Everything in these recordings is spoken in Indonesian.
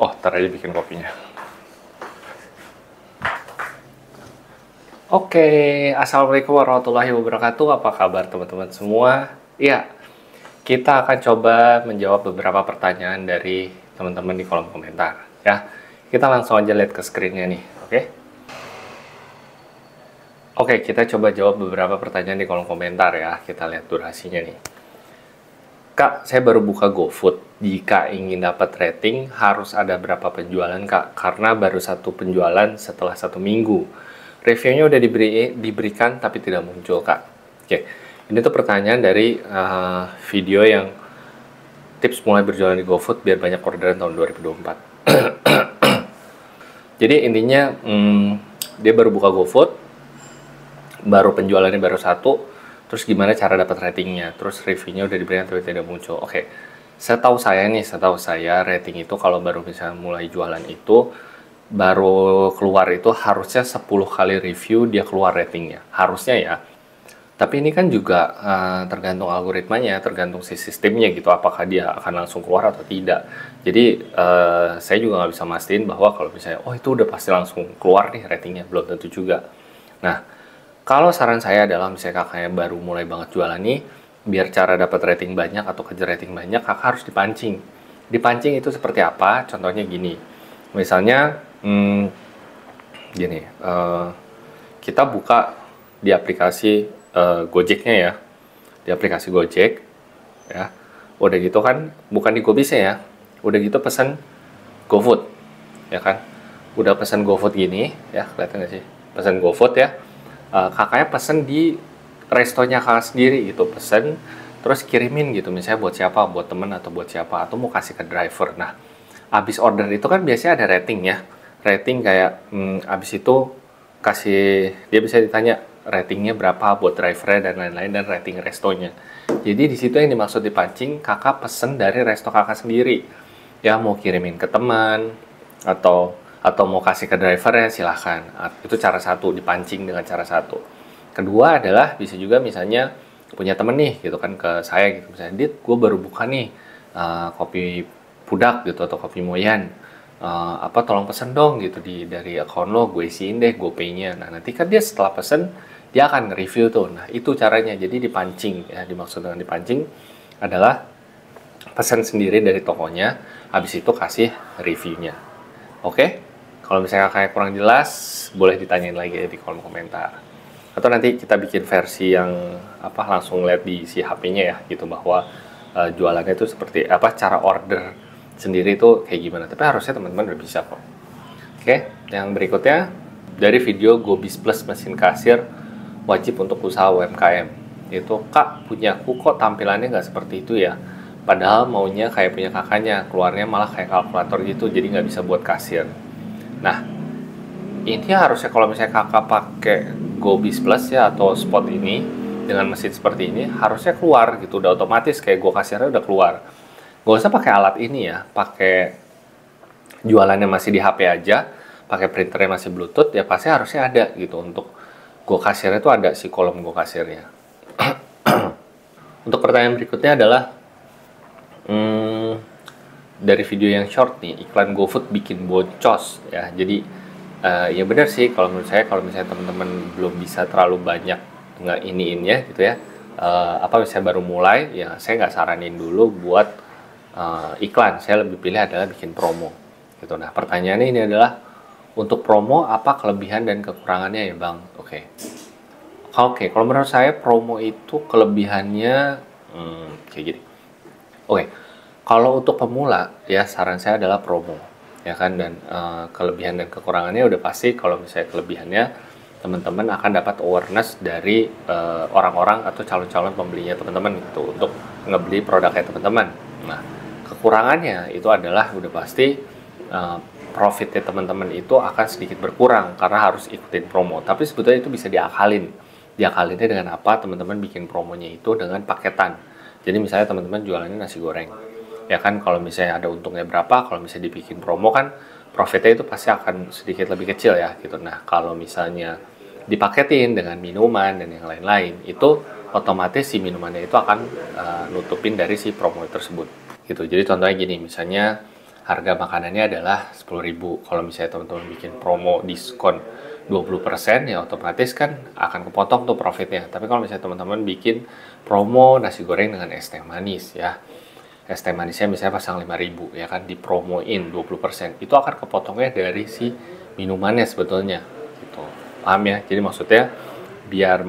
Oh, ntar aja bikin kopinya. Oke, assalamualaikum warahmatullahi wabarakatuh. Apa kabar teman-teman semua? Iya, kita akan coba menjawab beberapa pertanyaan dari teman-teman di kolom komentar. Ya, kita langsung aja lihat ke screen-nya nih. Oke, kita coba jawab beberapa pertanyaan di kolom komentar ya. Kita lihat durasinya nih. Kak, saya baru buka GoFood. Jika ingin dapat rating, harus ada berapa penjualan, Kak? Karena baru satu penjualan setelah 1 minggu. Reviewnya udah diberikan, tapi tidak muncul, Kak. Oke, ini tuh pertanyaan dari video yang tips mulai berjualan di GoFood biar banyak orderan tahun 2024. Jadi intinya, dia baru buka GoFood, baru penjualannya baru satu, terus gimana cara dapat ratingnya, terus reviewnya udah diberikan tapi tidak muncul. Oke, setahu saya rating itu kalau baru bisa mulai jualan itu baru keluar itu harusnya 10 kali review dia keluar ratingnya, harusnya ya. Tapi ini kan juga tergantung algoritmanya, tergantung si sistemnya gitu, apakah dia akan langsung keluar atau tidak. Jadi saya juga nggak bisa mastiin bahwa kalau misalnya oh itu udah pasti langsung keluar nih ratingnya, belum tentu juga. Nah, kalau saran saya adalah misalnya kakaknya baru mulai banget jualan nih, biar cara dapat rating banyak atau kejar rating banyak, kakak harus dipancing. Dipancing itu seperti apa? Contohnya gini, misalnya gini, kita buka di aplikasi Gojeknya ya, di aplikasi Gojek, ya. Udah gitu kan, bukan di Gobisnya ya, udah gitu pesan GoFood, ya kan? Udah pesan GoFood gini, ya kelihatan nggak sih? Pesan GoFood ya. Kakaknya pesen di restonya kakak sendiri gitu, pesen terus kirimin gitu, misalnya buat siapa, buat temen atau buat siapa, atau mau kasih ke driver. Nah, abis order itu kan biasanya ada rating ya, rating kayak abis itu dia bisa ditanya ratingnya berapa buat drivernya dan lain-lain, dan rating restonya. Jadi di situ yang dimaksud dipancing, kakak pesen dari resto kakak sendiri ya, mau kirimin ke teman atau mau kasih ke driver ya silahkan. Itu cara satu, dipancing dengan cara satu. Kedua adalah bisa juga misalnya punya temen nih gitu kan ke saya gitu, misalnya Dit, gue baru buka nih kopi Pudak gitu atau kopi Moyan, tolong pesen dong gitu dari akun lo, gue isiin deh GoPay-nya. Nah nanti kan dia setelah pesen dia akan nge-review tuh. Nah itu caranya, jadi dipancing ya. Dimaksud dengan dipancing adalah pesan sendiri dari tokonya, habis itu kasih reviewnya. Oke? Kalau misalnya kayak kurang jelas, boleh ditanyain lagi ya di kolom komentar. Atau nanti kita bikin versi yang langsung lihat di si HP-nya ya, gitu, bahwa jualannya itu seperti apa, cara order sendiri itu kayak gimana. Tapi harusnya teman-teman udah bisa kok. Oke, yang berikutnya dari video Gobis Plus mesin kasir wajib untuk usaha UMKM. Itu, Kak, punyaku kok tampilannya nggak seperti itu ya. Padahal maunya kayak punya kakaknya, keluarnya malah kayak kalkulator gitu, jadi nggak bisa buat kasir. Nah, ini harusnya kalau misalnya kakak pakai Gobis Plus ya atau Spot ini dengan mesin seperti ini, harusnya keluar gitu, udah otomatis kayak Go kasirnya udah keluar. Gak usah pakai alat ini ya, pakai jualannya masih di HP aja, pakai printernya masih Bluetooth, ya pasti harusnya ada gitu. Untuk Go kasirnya itu ada si kolom Go kasirnya. Untuk pertanyaan berikutnya adalah dari video yang short nih, iklan GoFood bikin boncos ya. Jadi ya benar sih kalau menurut saya, kalau misalnya teman-teman belum bisa terlalu banyak nggak iniinnya gitu ya, misalnya baru mulai ya, saya nggak saranin dulu buat iklan. Saya lebih pilih adalah bikin promo gitu. Nah pertanyaannya ini adalah, untuk promo apa kelebihan dan kekurangannya ya Bang? Oke, kalau menurut saya promo itu kelebihannya kayak gini. Oke, kalau untuk pemula ya saran saya adalah promo ya kan, dan kelebihan dan kekurangannya udah pasti. Kalau misalnya kelebihannya, teman-teman akan dapat awareness dari orang-orang atau calon-calon pembelinya teman-teman gitu, untuk ngebeli produknya teman-teman. Nah, kekurangannya itu adalah udah pasti profitnya teman-teman itu akan sedikit berkurang karena harus ikutin promo. Tapi sebetulnya itu bisa diakalinnya dengan apa? Teman-teman bikin promonya itu dengan paketan. Jadi misalnya teman-teman jualannya nasi goreng, ya kan, kalau misalnya ada untungnya berapa, kalau misalnya dibikin promo kan profitnya itu pasti akan sedikit lebih kecil ya gitu. Nah kalau misalnya dipaketin dengan minuman dan yang lain-lain, itu otomatis si minumannya itu akan nutupin dari si promo tersebut gitu. Jadi contohnya gini, misalnya harga makanannya adalah 10.000. Kalau misalnya teman-teman bikin promo diskon 20% ya otomatis kan akan kepotong tuh profitnya. Tapi kalau misalnya teman-teman bikin promo nasi goreng dengan es teh manis ya, es teh manisnya misalnya pasang 5.000 ya kan, dipromoin 20%, itu akan kepotongnya dari si minumannya sebetulnya gitu. Paham ya? Jadi maksudnya biar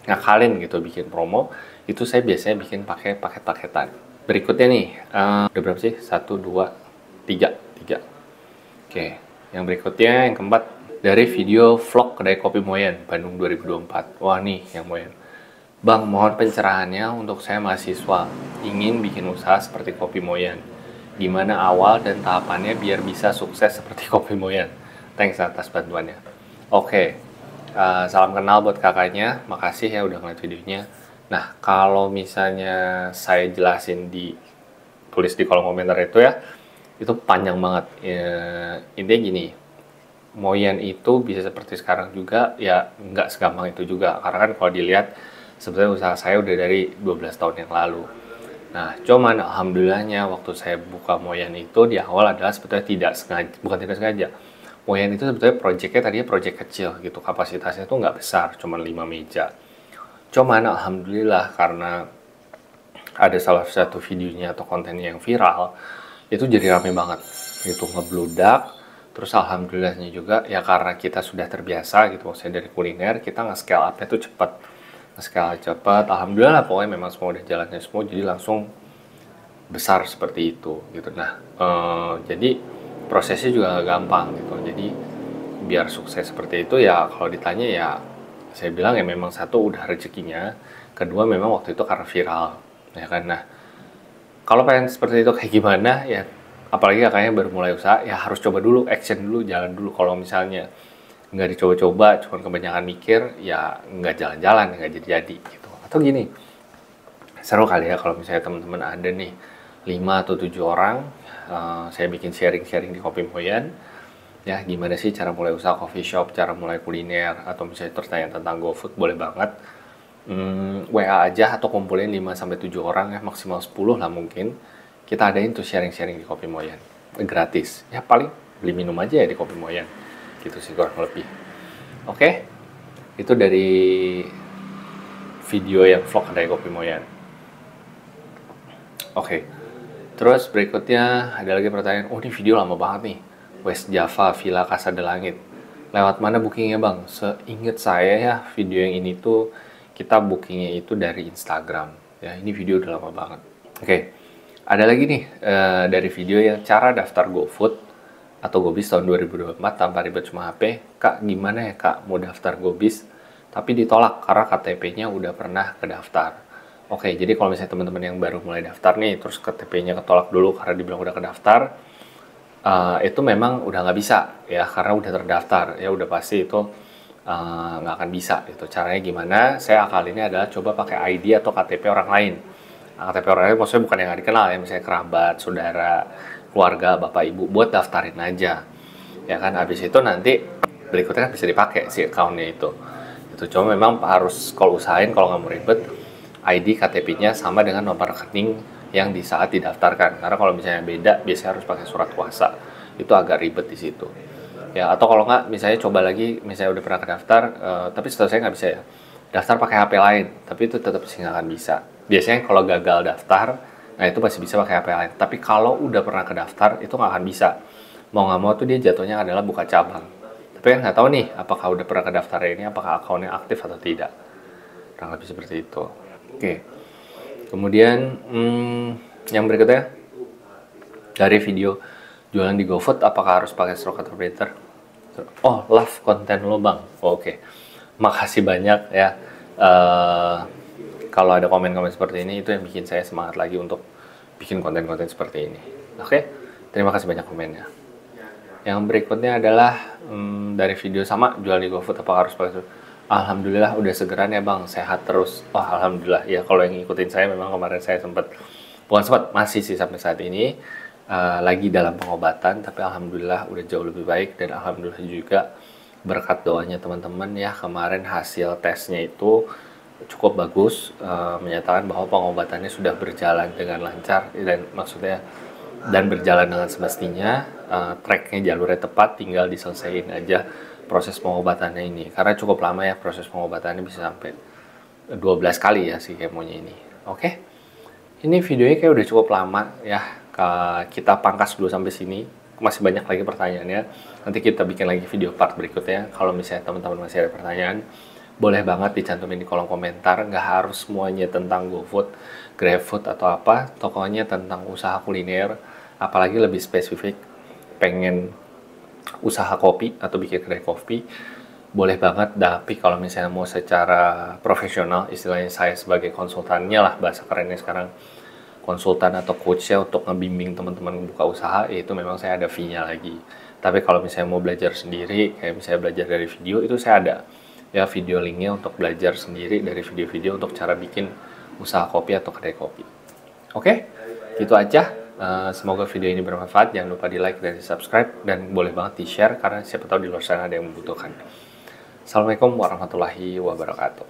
ngakalin gitu bikin promo, itu saya biasanya bikin pakai paket-paketan. Berikutnya nih, udah berapa sih? 1, 2, 3. Oke, yang berikutnya yang keempat, dari video vlog kedai kopi Moyen Bandung 2024. Wah nih yang Moyen. Bang, mohon pencerahannya untuk saya mahasiswa ingin bikin usaha seperti kopi Moyen. Gimana awal dan tahapannya biar bisa sukses seperti kopi Moyen? Thanks atas bantuannya. Oke, salam kenal buat kakaknya. Makasih ya udah ngeliat videonya. Nah, kalau misalnya saya jelasin tulis di kolom komentar itu ya, itu panjang banget. Intinya gini, Moyen itu bisa seperti sekarang juga, ya nggak segampang itu juga. Karena kan kalau dilihat, sebetulnya usaha saya udah dari 12 tahun yang lalu. Nah, cuman alhamdulillahnya waktu saya buka Moyen itu di awal adalah sebetulnya bukan tidak sengaja. Moyen itu sebetulnya proyeknya tadinya proyek kecil gitu, kapasitasnya tuh nggak besar, cuma 5 meja. Cuman alhamdulillah karena ada salah satu videonya atau kontennya yang viral, itu jadi rame banget. Itu ngebludak. Terus alhamdulillahnya juga ya karena kita sudah terbiasa gitu, maksudnya dari kuliner kita nge-scale up-nya tuh cepat. Nge-scale cepat, alhamdulillah pokoknya memang semua udah jalannya semua, jadi langsung besar seperti itu gitu. Nah, jadi prosesnya juga gak gampang gitu. Jadi biar sukses seperti itu ya kalau ditanya ya saya bilang ya memang satu udah rezekinya, kedua memang waktu itu karena viral ya kan. Nah, kalau pengen seperti itu kayak gimana ya, apalagi kakaknya baru mulai usaha ya harus coba dulu, action dulu, jalan dulu. Kalau misalnya nggak dicoba-coba, cuma kebanyakan mikir ya nggak jalan-jalan, nggak jadi-jadi gitu. Atau gini, seru kali ya kalau misalnya teman-teman ada nih 5 atau 7 orang, saya bikin sharing-sharing di Kopi Moyen ya, gimana sih cara mulai usaha coffee shop, cara mulai kuliner, atau misalnya tertanya tentang GoFood, boleh banget. WA aja atau kumpulin 5-7 orang ya, maksimal 10 lah mungkin. Kita adain tuh sharing-sharing di Kopi Moyen. Gratis. Ya paling beli minum aja ya di Kopi Moyen. Gitu sih kurang lebih. Oke. Itu dari video yang vlog dari Kopi Moyen. Oke. Terus berikutnya ada lagi pertanyaan, oh ini video lama banget nih. West Java, Villa Casa de Langit. Lewat mana bookingnya bang? Seingat saya ya, video yang ini tuh kita bookingnya itu dari Instagram. Ya, ini video udah lama banget. Oke, ada lagi nih dari video yang cara daftar GoFood atau GoBiz tahun 2024 tanpa ribet cuma HP. Kak, gimana ya kak mau daftar GoBiz tapi ditolak karena KTP-nya udah pernah kedaftar. Oke, jadi kalau misalnya teman-teman yang baru mulai daftar nih, terus KTP-nya ketolak dulu karena dibilang udah kedaftar, itu memang udah nggak bisa ya, karena udah terdaftar ya, udah pasti itu nggak akan bisa. Itu caranya gimana? Saya kali ini adalah coba pakai ID atau KTP orang lain. KTP orang lain maksudnya bukan yang nggak dikenal ya, misalnya kerabat, saudara, keluarga, bapak ibu, buat daftarin aja ya kan. Habis itu nanti berikutnya kan bisa dipakai si accountnya itu. Cuma memang harus kalau usahain, kalau nggak mau ribet, ID KTP-nya sama dengan nomor rekening yang di saat didaftarkan. Karena kalau misalnya beda, biasanya harus pakai surat kuasa. Itu agak ribet di situ. Ya, atau kalau nggak, misalnya coba lagi, misalnya udah pernah kedaftar, tapi setahu saya nggak bisa ya. Daftar pakai HP lain, tapi itu tetap sih nggak akan bisa. Biasanya kalau gagal daftar, nah itu masih bisa pakai HP lain. Tapi kalau udah pernah kedaftar, itu nggak akan bisa. Mau nggak mau tuh dia jatuhnya adalah buka cabang. Tapi kan nggak tahu nih, apakah udah pernah kedaftar ini, apakah akunnya aktif atau tidak. Kurang lebih seperti itu. Oke. Kemudian yang berikutnya dari video jualan di GoFood, apakah harus pakai stroke atau printer? Oh, love konten lo bang. Oh, oke. Makasih banyak ya. Kalau ada komen-komen seperti ini, itu yang bikin saya semangat lagi untuk bikin konten-konten seperti ini. Oke, terima kasih banyak komennya. Yang berikutnya adalah dari video sama jual di GoFood, apakah harus pakai stroke? Alhamdulillah udah segeran ya bang, sehat terus. Wah alhamdulillah ya, kalau yang ngikutin saya memang kemarin saya masih sih sampai saat ini lagi dalam pengobatan, tapi alhamdulillah udah jauh lebih baik. Dan alhamdulillah juga berkat doanya teman-teman ya, kemarin hasil tesnya itu cukup bagus, menyatakan bahwa pengobatannya sudah berjalan dengan lancar, dan maksudnya dan berjalan dengan semestinya, tracknya jalurnya tepat, tinggal diselesaikan aja proses pengobatannya ini. Karena cukup lama ya proses pengobatannya, bisa sampai 12 kali ya si kemonya ini. Oke, ini videonya kayak udah cukup lama ya. Kita pangkas dulu sampai sini. Masih banyak lagi pertanyaannya. Nanti kita bikin lagi video part berikutnya. Kalau misalnya teman-teman masih ada pertanyaan, boleh banget dicantumin di kolom komentar. Nggak harus semuanya tentang GoFood, GrabFood atau apa. Pokoknya tentang usaha kuliner. Apalagi lebih spesifik, pengen usaha kopi atau bikin kedai kopi, boleh banget. Tapi kalau misalnya mau secara profesional, istilahnya saya sebagai konsultannya lah, bahasa kerennya sekarang, konsultan atau coachnya untuk ngebimbing teman-teman buka usaha, itu memang saya ada fee-nya lagi. Tapi kalau misalnya mau belajar sendiri, kayak misalnya belajar dari video, itu saya ada ya video linknya untuk belajar sendiri dari video-video untuk cara bikin usaha kopi atau kedai kopi. Oke, gitu aja. Semoga video ini bermanfaat. Jangan lupa di like dan di subscribe, dan boleh banget di share karena siapa tahu di luar sana ada yang membutuhkan. Assalamualaikum warahmatullahi wabarakatuh.